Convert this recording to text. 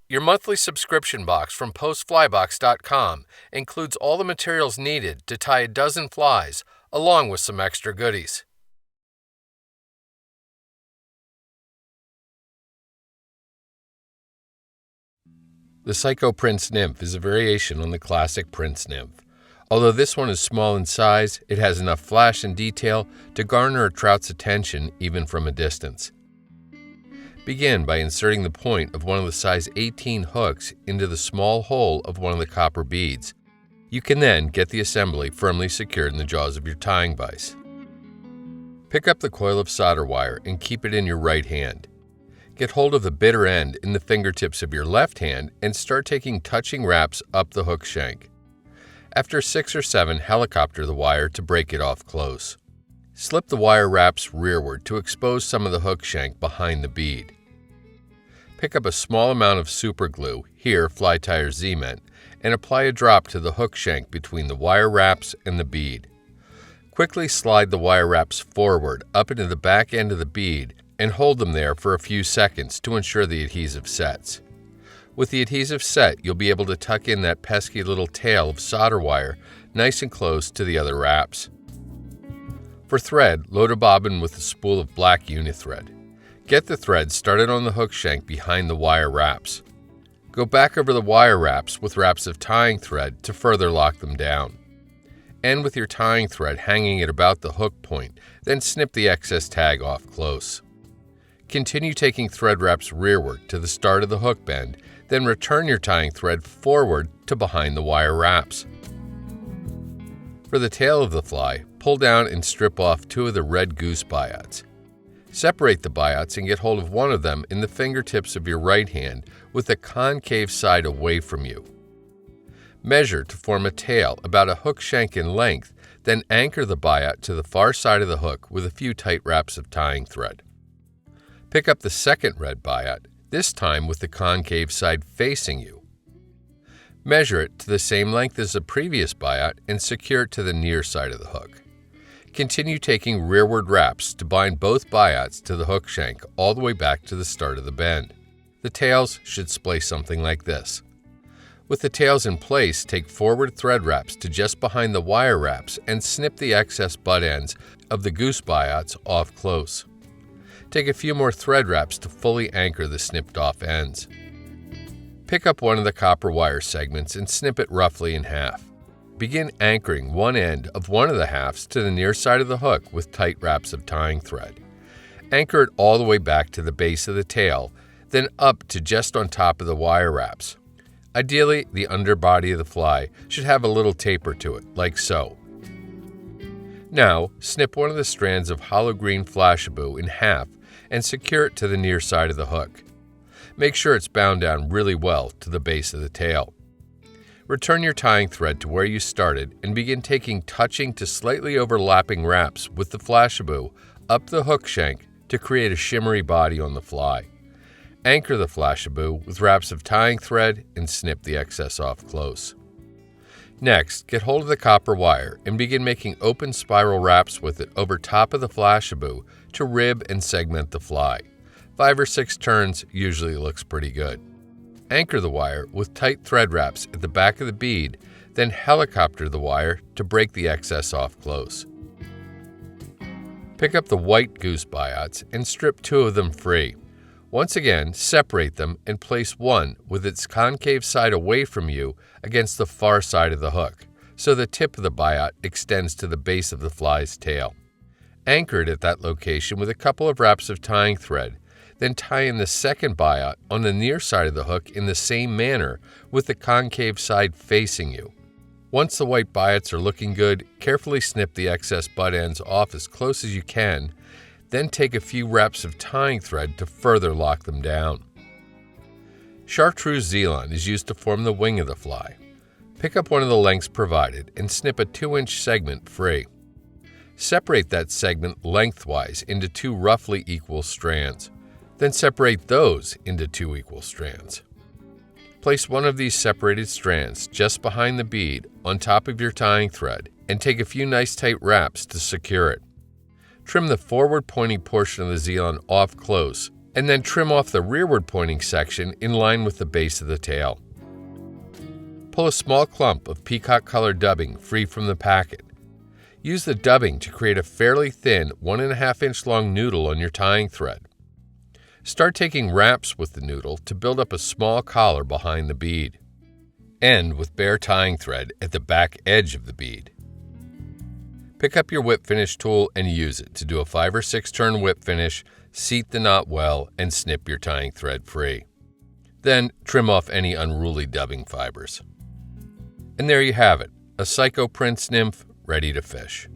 Your monthly subscription box from postflybox.com includes all the materials needed to tie a dozen flies, along with some extra goodies. The Psycho Prince Nymph is a variation on the classic Prince Nymph. Although this one is small in size, it has enough flash and detail to garner a trout's attention even from a distance. Begin by inserting the point of one of the size 18 hooks into the small hole of one of the copper beads. You can then get the assembly firmly secured in the jaws of your tying vise. Pick up the coil of solder wire and keep it in your right hand. Get hold of the bitter end in the fingertips of your left hand and start taking touching wraps up the hook shank. After 6 or 7, helicopter the wire to break it off close. Slip the wire wraps rearward to expose some of the hook shank behind the bead. Pick up a small amount of super glue, here fly tie or cement, and apply a drop to the hook shank between the wire wraps and the bead. Quickly slide the wire wraps forward up into the back end of the bead and hold them there for a few seconds to ensure the adhesive sets. With the adhesive set, you'll be able to tuck in that pesky little tail of solder wire nice and close to the other wraps. For thread, load a bobbin with a spool of black unithread. Get the thread started on the hook shank behind the wire wraps. Go back over the wire wraps with wraps of tying thread to further lock them down. End with your tying thread hanging at about the hook point, then snip the excess tag off close. Continue taking thread wraps rearward to the start of the hook bend, then return your tying thread forward to behind the wire wraps. For the tail of the fly, pull down and strip off 2 of the red goose biots. Separate the biots and get hold of one of them in the fingertips of your right hand with the concave side away from you. Measure to form a tail about a hook shank in length, then anchor the biot to the far side of the hook with a few tight wraps of tying thread. Pick up the second red biot, this time with the concave side facing you. Measure it to the same length as the previous biot and secure it to the near side of the hook. Continue taking rearward wraps to bind both biots to the hook shank all the way back to the start of the bend. The tails should splay something like this. With the tails in place, take forward thread wraps to just behind the wire wraps and snip the excess butt ends of the goose biots off close. Take a few more thread wraps to fully anchor the snipped off ends. Pick up one of the copper wire segments and snip it roughly in half. Begin anchoring one end of one of the halves to the near side of the hook with tight wraps of tying thread. Anchor it all the way back to the base of the tail, then up to just on top of the wire wraps. Ideally, the underbody of the fly should have a little taper to it, like so. Now, snip one of the strands of hollow green flashabou in half and secure it to the near side of the hook. Make sure it's bound down really well to the base of the tail. Return your tying thread to where you started and begin taking touching to slightly overlapping wraps with the flashabou up the hook shank to create a shimmery body on the fly. Anchor the flashabou with wraps of tying thread and snip the excess off close. Next, get hold of the copper wire and begin making open spiral wraps with it over top of the flashabou to rib and segment the fly. 5 or 6 turns usually looks pretty good. Anchor the wire with tight thread wraps at the back of the bead, then helicopter the wire to break the excess off close. Pick up the white goose biots and strip 2 of them free. Once again, separate them and place one with its concave side away from you against the far side of the hook, so the tip of the biot extends to the base of the fly's tail. Anchor it at that location with a couple of wraps of tying thread, then tie in the second biot on the near side of the hook in the same manner with the concave side facing you. Once the white biots are looking good, carefully snip the excess butt ends off as close as you can, then take a few wraps of tying thread to further lock them down. Chartreuse Zealand is used to form the wing of the fly. Pick up one of the lengths provided and snip a 2-inch segment free. Separate that segment lengthwise into 2 roughly equal strands. Then separate those into 2 equal strands. Place one of these separated strands just behind the bead on top of your tying thread and take a few nice tight wraps to secure it. Trim the forward pointing portion of the Zealand off close and then trim off the rearward pointing section in line with the base of the tail. Pull a small clump of peacock-colored dubbing free from the packet. Use the dubbing to create a fairly thin 1.5-inch long noodle on your tying thread. Start taking wraps with the noodle to build up a small collar behind the bead. End with bare tying thread at the back edge of the bead. Pick up your whip finish tool and use it to do a 5 or 6 turn whip finish, seat the knot well, and snip your tying thread free. Then trim off any unruly dubbing fibers. And there you have it, a Psycho Prince nymph ready to fish.